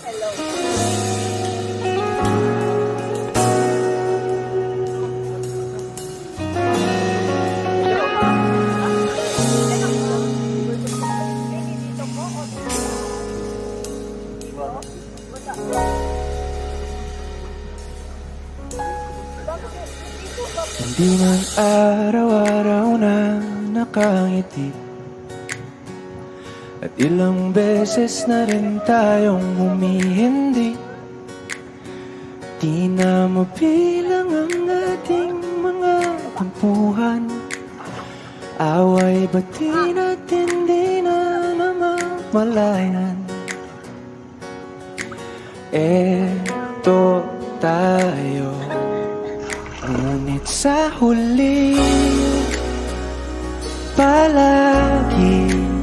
Hindi man araw-araw na nakangiti, at ilang beses na rin tayong humihindi. Di na mabilang ang ating mga kampuhan, away bati natin di na namamalayan. Eto tayo, ngunit sa huli palagi